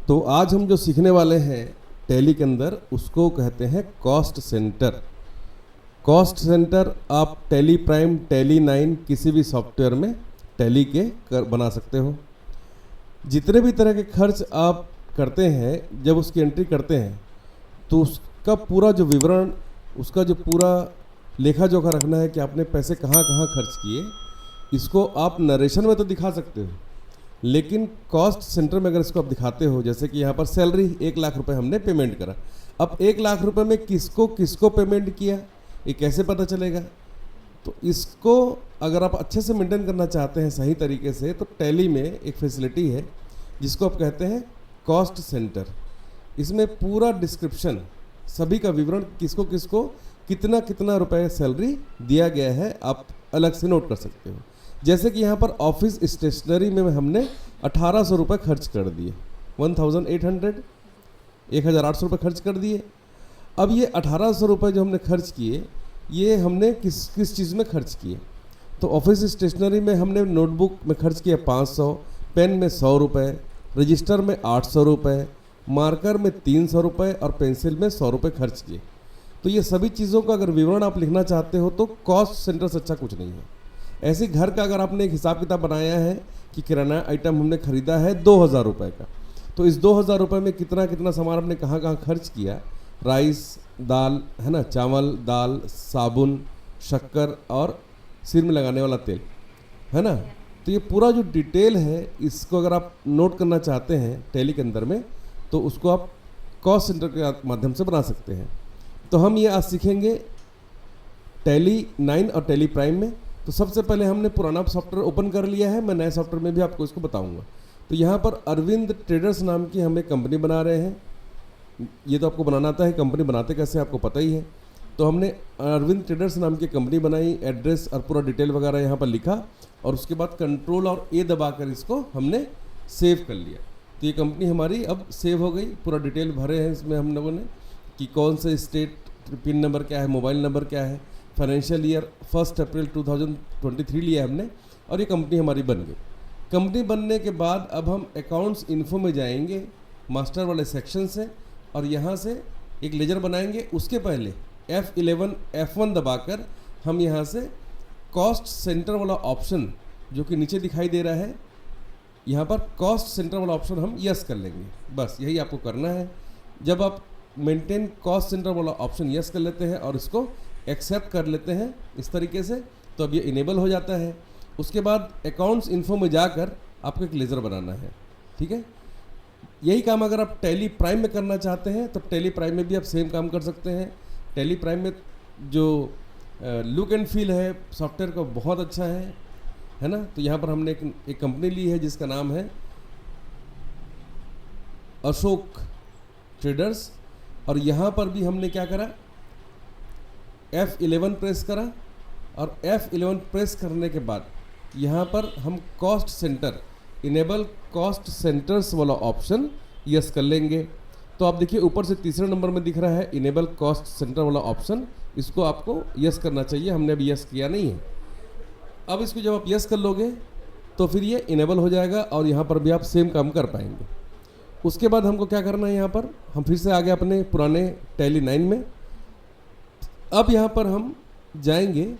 तो आज हम जो सीखने वाले हैं टैली के अंदर उसको कहते हैं कॉस्ट सेंटर। कॉस्ट सेंटर आप टैली प्राइम, टैली 9 किसी भी सॉफ्टवेयर में टैली के बना सकते हो। जितने भी तरह के खर्च आप करते हैं, जब उसकी एंट्री करते हैं तो उसका पूरा जो विवरण, उसका जो पूरा लेखा जोखा रखना है कि आपने पैसे कहाँ कहाँ खर्च किए। इसको आप नरेशन में तो दिखा सकते हो, लेकिन कॉस्ट सेंटर में अगर इसको आप दिखाते हो, जैसे कि यहाँ पर सैलरी 1 लाख रुपए हमने पेमेंट करा, अब 1 लाख रुपए में किसको किसको पेमेंट किया ये कैसे पता चलेगा? तो इसको अगर आप अच्छे से मेंटेन करना चाहते हैं सही तरीके से, तो टैली में एक फैसिलिटी है जिसको आप कहते हैं कॉस्ट सेंटर। इसमें पूरा डिस्क्रिप्शन, सभी का विवरण, किसको किसको कितना कितना रुपए सैलरी दिया गया है, आप अलग से नोट कर सकते हो। जैसे कि यहाँ पर ऑफिस स्टेशनरी में हमने 1800 रुपये खर्च कर दिए, 1800 रुपये खर्च कर दिए। अब ये 1800 रुपये जो हमने खर्च किए, ये हमने किस किस चीज़ में खर्च किए? तो ऑफिस स्टेशनरी में हमने नोटबुक में खर्च किया 500, पेन में 100 रुपये, रजिस्टर में 800 रुपये, मार्कर में 300 रुपये और पेंसिल में 100 रुपये खर्च किए। तो ये सभी चीज़ों का अगर विवरण आप लिखना चाहते हो तो कॉस्ट सेंटर से अच्छा कुछ नहीं है। ऐसे घर का अगर आपने एक हिसाब किताब बनाया है कि किराना आइटम हमने खरीदा है 2000 रुपये का, तो इस 2000 रुपये में कितना कितना सामान आपने कहाँ कहाँ खर्च किया, राइस, दाल है ना, चावल, दाल, साबुन, शक्कर और सिर में लगाने वाला तेल है ना। तो ये पूरा जो डिटेल है, इसको अगर आप नोट करना चाहते हैं टैली के अंदर में, तो उसको आप कॉस्ट सेंटर के माध्यम से बना सकते हैं। तो हम ये आज सीखेंगे टैली 9 और टैली प्राइम में। तो सबसे पहले हमने पुराना सॉफ्टवेयर ओपन कर लिया है, मैं नए सॉफ्टवेयर में भी आपको इसको बताऊंगा। तो यहाँ पर अरविंद ट्रेडर्स नाम की हम एक कंपनी बना रहे हैं। ये तो आपको बनाना आता है, कंपनी बनाते कैसे आपको पता ही है। तो हमने अरविंद ट्रेडर्स नाम की कंपनी बनाई, एड्रेस और पूरा डिटेल वगैरह यहाँ पर लिखा, और उसके बाद कंट्रोल और ए दबाकर इसको हमने सेव कर लिया। तो ये कंपनी हमारी अब सेव हो गई, पूरा डिटेल भरे हैं इसमें हम लोगों ने कि कौन से स्टेट, पिन नंबर क्या है, मोबाइल नंबर क्या है, फाइनेंशियल ईयर 1 अप्रैल 2023 लिया हमने, और ये कंपनी हमारी बन गई। कंपनी बनने के बाद अब हम अकाउंट्स इन्फो में जाएंगे, मास्टर वाले सेक्शन से, और यहाँ से एक लेजर बनाएंगे। उसके पहले F11 F1 दबाकर हम यहाँ से कॉस्ट सेंटर वाला ऑप्शन जो कि नीचे दिखाई दे रहा है, यहाँ पर कॉस्ट सेंटर वाला ऑप्शन हम यस कर लेंगे। बस यही आपको करना है। जब आप मेंटेन कॉस्ट सेंटर वाला ऑप्शन यस कर लेते हैं और इसको एक्सेप्ट कर लेते हैं इस तरीके से, तो अब ये इनेबल हो जाता है। उसके बाद अकाउंट्स इन्फो में जाकर आपको एक लेज़र बनाना है, ठीक है। यही काम अगर आप टैली प्राइम में करना चाहते हैं तो टैली प्राइम में भी आप सेम काम कर सकते हैं। टैली प्राइम में जो लुक एंड फील है सॉफ्टवेयर का बहुत अच्छा है ना। तो यहाँ पर हमने एक कंपनी ली है जिसका नाम है अशोक ट्रेडर्स, और यहाँ पर भी हमने क्या करा, F11 प्रेस करा, और F11 प्रेस करने के बाद यहाँ पर हम cost centre, enable cost centres वाला ऑप्शन यस कर लेंगे। तो आप देखिए ऊपर से तीसरे नंबर में दिख रहा है इनेबल कॉस्ट सेंटर वाला ऑप्शन, इसको आपको यस करना चाहिए। हमने अभी यस किया नहीं है। अब इसको जब आप यस कर लोगे तो फिर ये इनेबल हो जाएगा और यहाँ पर भी आप सेम काम कर पाएंगे। उसके बाद हमको क्या करना है, यहाँ पर हम फिर से आ गए अपने पुराने टैली 9 में। अब यहाँ पर हम जाएंगे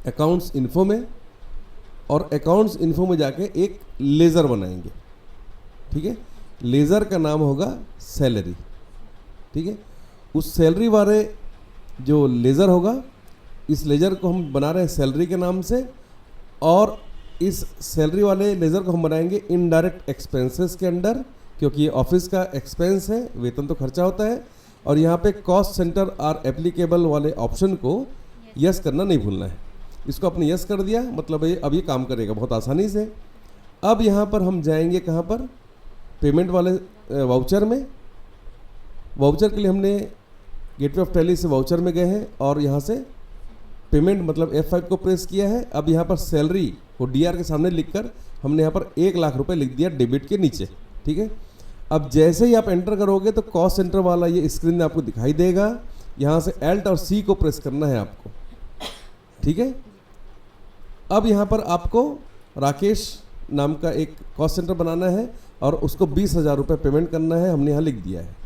अकाउंट्स इन्फो में, और अकाउंट्स इन्फो में जाके एक लेज़र बनाएंगे, ठीक है। लेज़र का नाम होगा सैलरी, ठीक है। उस सैलरी वाले जो लेज़र होगा, इस लेज़र को हम बना रहे हैं सैलरी के नाम से, और इस सैलरी वाले लेज़र को हम बनाएंगे इनडायरेक्ट एक्सपेंसेस के अंडर, क्योंकि ये ऑफिस का एक्सपेंस है, वेतन तो खर्चा होता है। और यहाँ पे कॉस्ट सेंटर और एप्लीकेबल वाले ऑप्शन को यस करना नहीं भूलना है। इसको आपने यस कर दिया, मतलब ये अब ये काम करेगा बहुत आसानी से। अब यहाँ पर हम जाएंगे कहाँ पर, पेमेंट वाले वाउचर में। वाउचर के लिए हमने गेटवे ऑफ टैली से वाउचर में गए हैं, और यहाँ से पेमेंट मतलब F5 को प्रेस किया है। अब यहाँ पर सैलरी को DR के सामने लिखकर हमने यहाँ पर 1 लाख रुपए लिख दिया डेबिट के नीचे, ठीक है। अब जैसे ही आप एंटर करोगे तो कॉस्ट सेंटर वाला ये स्क्रीन में आपको दिखाई देगा। यहाँ से Alt और C को प्रेस करना है आपको, ठीक है। अब यहाँ पर आपको राकेश नाम का एक कॉस्ट सेंटर बनाना है, और उसको 20,000 रुपये पेमेंट करना है, हमने यहाँ लिख दिया है।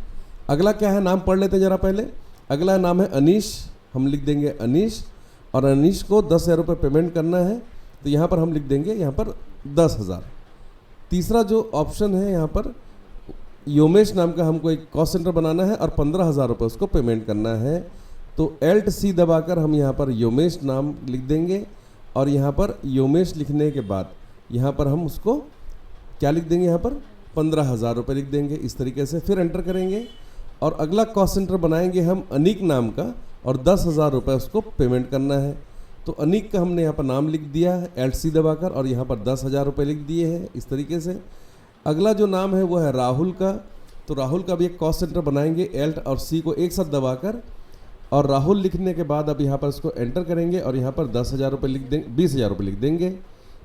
अगला क्या है, नाम पढ़ लेते हैं ज़रा पहले। अगला नाम है अनीश, हम लिख देंगे अनीश, और अनीश को 10,000 रुपये पेमेंट करना है, तो यहाँ पर हम लिख देंगे यहाँ पर 10,000। तीसरा जो ऑप्शन है यहाँ पर योमेश नाम का हमको एक कॉस्ट सेंटर बनाना है और 15,000 रुपये उसको पेमेंट करना है। तो Alt C दबाकर हम यहाँ पर योमेश नाम लिख देंगे, और यहाँ पर योमेश लिखने के बाद यहाँ पर हम उसको क्या लिख देंगे, यहाँ पर 15,000 रुपये लिख देंगे इस तरीके से। फिर एंटर करेंगे और अगला कॉस्ट सेंटर बनाएंगे हम अनीक नाम का, और 10,000 रुपये उसको पेमेंट करना है। तो अनीक का हमने यहाँ पर नाम लिख दिया है Alt C दबाकर, और यहाँ पर 10,000 रुपये लिख दिए हैं इस तरीके से। अगला जो नाम है वो है राहुल का, तो राहुल का भी एक कॉस्ट सेंटर बनाएंगे Alt और C को एक साथ दबाकर, और राहुल लिखने के बाद अब यहाँ पर इसको एंटर करेंगे और यहाँ पर 10,000 रुपये लिख देंगे, 20,000 रुपये लिख देंगे।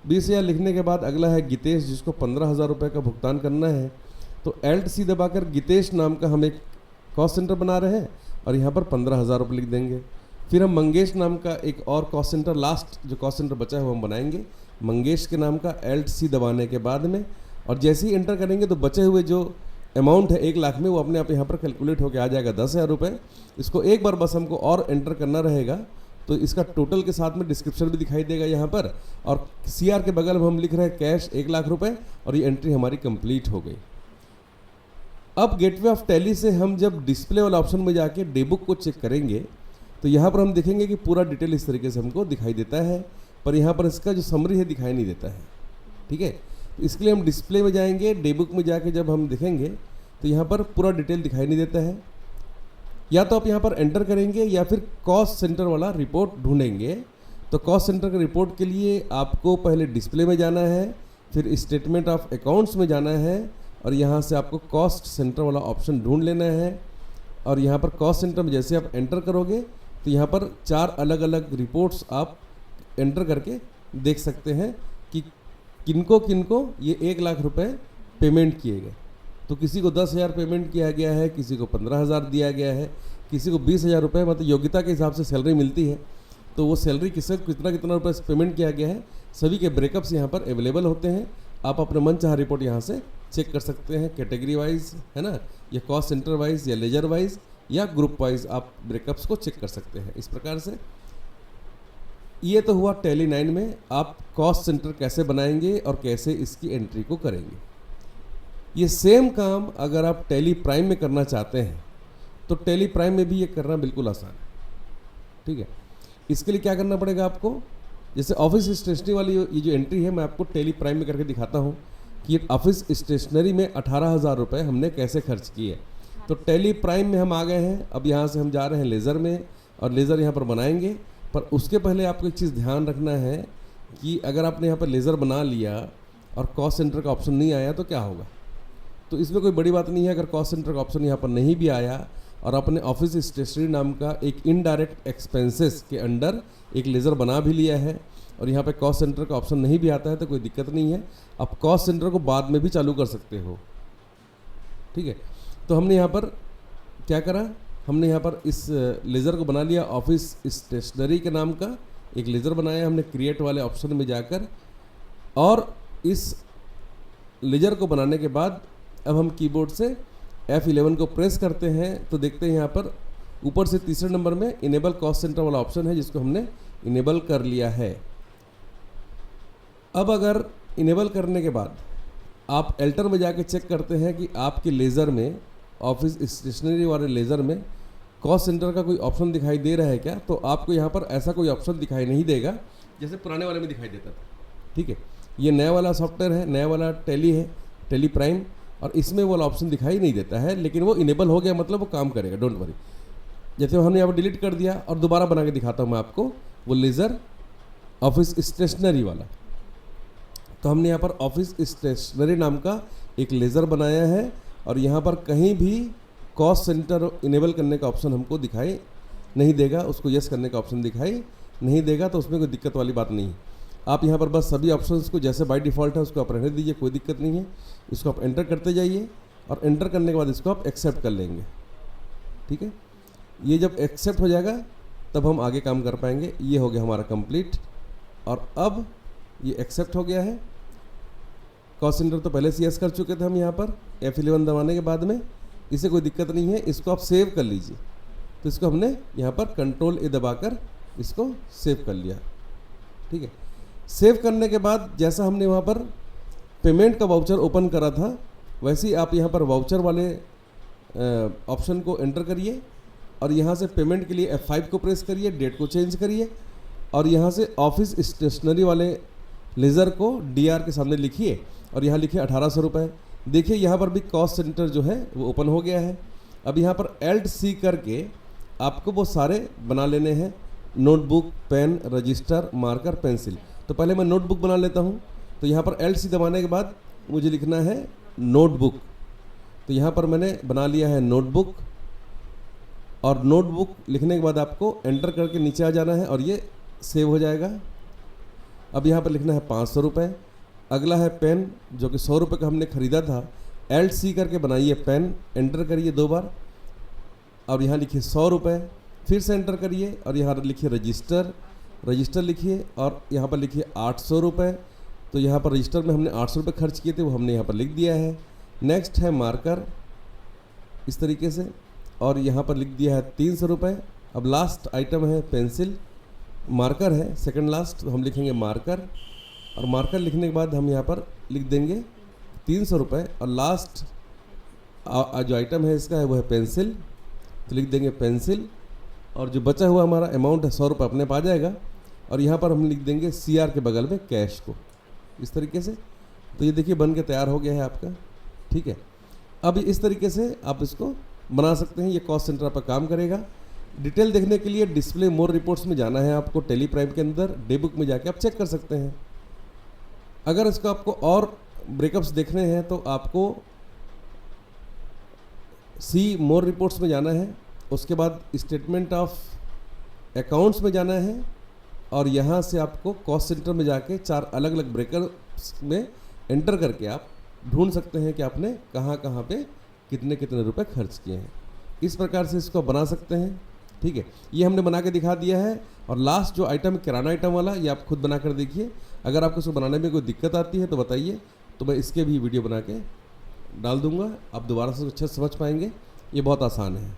20,000 लिखने के बाद अगला है गीतेश, जिसको 15,000 रुपये का भुगतान करना है। तो Alt C दबाकर गीतेश नाम का हम एक कॉस्ट सेंटर बना रहे हैं और यहाँ पर 15,000 रुपये लिख देंगे। फिर हम मंगेश नाम का एक और कॉस्ट सेंटर, लास्ट जो कॉस्ट सेंटर बचा है वो हम बनाएंगे मंगेश के नाम का Alt C दबाने के बाद में, और जैसे ही एंटर करेंगे तो बचे हुए जो अमाउंट है 1 लाख में वो अपने आप यहाँ पर कैलकुलेट होकर आ जाएगा 10,000 रुपये। इसको एक बार बस हमको और एंटर करना रहेगा, तो इसका टोटल के साथ में डिस्क्रिप्शन भी दिखाई देगा यहाँ पर, और CR के बगल में हम लिख रहे हैं कैश 1 लाख रुपये, और ये एंट्री हमारी कंप्लीट हो गई। अब गेटवे ऑफ टैली से हम जब डिस्प्ले वाला ऑप्शन में जाके डे बुक को चेक करेंगे तो यहाँ पर हम देखेंगे कि पूरा डिटेल इस तरीके से हमको दिखाई देता है, पर यहाँ पर इसका जो समरी है दिखाई नहीं देता है। ठीक है, तो इसके लिए हम डिस्प्ले में जाएंगे, डे बुक में जाके जब हम देखेंगे तो यहाँ पर पूरा डिटेल दिखाई नहीं देता है। या तो आप यहाँ पर एंटर करेंगे या फिर कॉस्ट सेंटर वाला रिपोर्ट ढूंढेंगे। तो कॉस्ट सेंटर के रिपोर्ट के लिए आपको पहले डिस्प्ले में जाना है, फिर स्टेटमेंट ऑफ अकाउंट्स में जाना है, और यहाँ से आपको कॉस्ट सेंटर वाला ऑप्शन ढूंढ लेना है। और यहाँ पर कॉस्ट सेंटर में जैसे आप एंटर करोगे तो यहाँ पर 4 अलग अलग रिपोर्ट्स आप एंटर करके देख सकते हैं कि किनको किनको ये 1 लाख रुपए पेमेंट किए गए। तो किसी को 10,000 पेमेंट किया गया है, किसी को 15,000 दिया गया है, किसी को 20,000 रुपये, मतलब योग्यता के हिसाब से सैलरी मिलती है। तो वो सैलरी किससे कितना कितना रुपये पेमेंट किया गया है, सभी के ब्रेकअप्स यहाँ पर अवेलेबल होते हैं। आप अपने मन चाह रिपोर्ट यहाँ से चेक कर सकते हैं, कैटेगरी वाइज है ना, या कॉस्ट सेंटर वाइज, या लेजर वाइज, या ग्रुप वाइज आप ब्रेकअप्स को चेक कर सकते हैं इस प्रकार से। ये तो हुआ टैली 9 में आप कॉस्ट सेंटर कैसे बनाएंगे और कैसे इसकी एंट्री को करेंगे। ये सेम काम अगर आप टैली प्राइम में करना चाहते हैं तो टैली प्राइम में भी ये करना बिल्कुल आसान है। ठीक है, इसके लिए क्या करना पड़ेगा आपको, जैसे ऑफिस स्टेशनरी वाली ये जो एंट्री है मैं आपको टैली प्राइम में करके दिखाता हूँ कि ये ऑफिस स्टेशनरी में 18,000 रुपये हमने कैसे खर्च किए। तो टैली प्राइम में हम आ गए हैं। अब यहाँ से हम जा रहे हैं लेज़र में, और लेज़र यहाँ पर बनाएंगे। पर उसके पहले आपको एक चीज़ ध्यान रखना है कि अगर आपने यहाँ पर लेज़र बना लिया और कॉस्ट सेंटर का ऑप्शन नहीं आया तो क्या होगा। तो इसमें कोई बड़ी बात नहीं है, अगर कॉस्ट सेंटर का ऑप्शन यहाँ पर नहीं भी आया और आपने ऑफिस स्टेशनरी नाम का एक इनडायरेक्ट एक्सपेंसेस के अंडर एक लेज़र बना भी लिया है और यहाँ पे कॉस्ट सेंटर का ऑप्शन नहीं भी आता है तो कोई दिक्कत नहीं है, आप कॉस्ट सेंटर को बाद में भी चालू कर सकते हो। ठीक है, तो हमने यहाँ पर क्या करा, हमने यहाँ पर इस लेज़र को बना लिया, ऑफिस स्टेशनरी के नाम का एक लेज़र बनाया हमने क्रिएट वाले ऑप्शन में जाकर। और इस लेज़र को बनाने के बाद अब हम कीबोर्ड से F11 को प्रेस करते हैं तो देखते हैं यहाँ पर ऊपर से तीसरे नंबर में इनेबल कॉस्ट सेंटर वाला ऑप्शन है जिसको हमने इनेबल कर लिया है। अब अगर इनेबल करने के बाद आप एल्टर में जाके चेक करते हैं कि आपके लेज़र में, ऑफिस स्टेशनरी वाले लेज़र में कॉस्ट सेंटर का कोई ऑप्शन दिखाई दे रहा है क्या, तो आपको यहाँ पर ऐसा कोई ऑप्शन दिखाई नहीं देगा जैसे पुराने वाले में दिखाई देता था। ठीक है, ये नया वाला सॉफ्टवेयर है, नया वाला टैली है, टैली प्राइम, और इसमें वो वाला ऑप्शन दिखाई नहीं देता है, लेकिन वो इनेबल हो गया मतलब वो काम करेगा, डोंट वरी। जैसे हमने यहाँ पर डिलीट कर दिया और दोबारा बना के दिखाता हूँ मैं आपको वो लेज़र ऑफिस स्टेशनरी वाला। तो हमने यहाँ पर ऑफिस स्टेशनरी नाम का एक लेज़र बनाया है और यहाँ पर कहीं भी कॉस्ट सेंटर इनेबल करने का ऑप्शन हमको दिखाई नहीं देगा, उसको यस करने का ऑप्शन दिखाई नहीं देगा, तो उसमें कोई दिक्कत वाली बात नहीं है। आप यहाँ पर बस सभी ऑप्शंस को जैसे बाय डिफ़ॉल्ट है उसको आप रहने दीजिए, कोई दिक्कत नहीं है। इसको आप एंटर करते जाइए और एंटर करने के बाद इसको आप एक्सेप्ट कर लेंगे। ठीक है, ये जब एक्सेप्ट हो जाएगा तब हम आगे काम कर पाएंगे। ये हो गया हमारा कंप्लीट, और अब ये एक्सेप्ट हो गया है। कॉस्ट सेंटर तो पहले CS कर चुके थे हम यहाँ पर F11 दबाने के बाद में, इसे कोई दिक्कत नहीं है। इसको आप सेव कर लीजिए। तो इसको हमने यहाँ पर Ctrl A दबाकर इसको सेव कर लिया। ठीक है, सेव करने के बाद जैसा हमने वहाँ पर पेमेंट का वाउचर ओपन करा था, वैसे ही आप यहाँ पर वाउचर वाले ऑप्शन को एंटर करिए और यहाँ से पेमेंट के लिए F5 को प्रेस करिए, डेट को चेंज करिए और यहाँ से ऑफिस स्टेशनरी वाले लेज़र को DR के सामने लिखिए और यहाँ लिखिए 1800 रुपये। देखिए यहाँ पर भी कॉस्ट सेंटर जो है वो ओपन हो गया है। अब यहाँ पर Alt+C करके आपको वो सारे बना लेने हैं, notebook, pen, register, marker, pencil. तो पहले मैं नोटबुक बना लेता हूँ। तो यहाँ पर Alt+C दबाने के बाद मुझे लिखना है नोटबुक। तो यहाँ पर मैंने बना लिया है नोटबुक और नोटबुक लिखने के बाद आपको एंटर करके नीचे आ जाना है और ये सेव हो जाएगा। अब यहाँ पर लिखना है 500 रुपये। अगला है पेन, जो कि 100 रुपये का हमने ख़रीदा था। Alt+C करके बनाइए पेन, एंटर करिए 2 बार और यहाँ लिखिए 100 रुपये, फिर से एंटर करिए और यहाँ लिखिए रजिस्टर लिखिए और यहाँ पर लिखिए 800 रुपये। तो यहाँ पर रजिस्टर में हमने 800 रुपये खर्च किए थे, वो हमने यहाँ पर लिख दिया है। नेक्स्ट है मार्कर, इस तरीके से, और यहाँ पर लिख दिया है 300 रुपये। अब लास्ट आइटम है पेंसिल, मार्कर है सेकंड लास्ट, तो हम लिखेंगे मार्कर और मार्कर लिखने के बाद हम यहाँ पर लिख देंगे 300 रुपये और लास्ट जो आइटम है इसका है वो है पेंसिल, तो लिख देंगे पेंसिल और जो बचा हुआ हमारा अमाउंट है 100 रुपये अपने पास आ जाएगा और यहाँ पर हम लिख देंगे CR के बगल में कैश को, इस तरीके से। तो ये देखिए बन के तैयार हो गया है आपका। ठीक है, अब इस तरीके से आप इसको बना सकते हैं। ये कॉस्ट सेंटर आपका काम करेगा। डिटेल देखने के लिए डिस्प्ले मोर रिपोर्ट्स में जाना है आपको, टेली प्राइम के अंदर डे बुक में जाके आप चेक कर सकते हैं। अगर इसको आपको और ब्रेकअप्स देखने हैं तो आपको सी मोर रिपोर्ट्स में जाना है, उसके बाद स्टेटमेंट ऑफ अकाउंट्स में जाना है और यहाँ से आपको कॉस्ट सेंटर में जाके 4 अलग अलग ब्रेकअप्स में एंटर करके आप ढूंढ सकते हैं कि आपने कहाँ कहाँ पे कितने कितने रुपए खर्च किए हैं। इस प्रकार से इसको बना सकते हैं। ठीक है, ये हमने बना के दिखा दिया है। और लास्ट जो आइटम है किराना आइटम वाला, ये आप खुद बना कर देखिए। अगर आपको इसको बनाने में कोई दिक्कत आती है तो बताइए, तो मैं इसके भी वीडियो बना के डाल दूंगा, आप दोबारा से अच्छे से समझ पाएंगे। ये बहुत आसान है।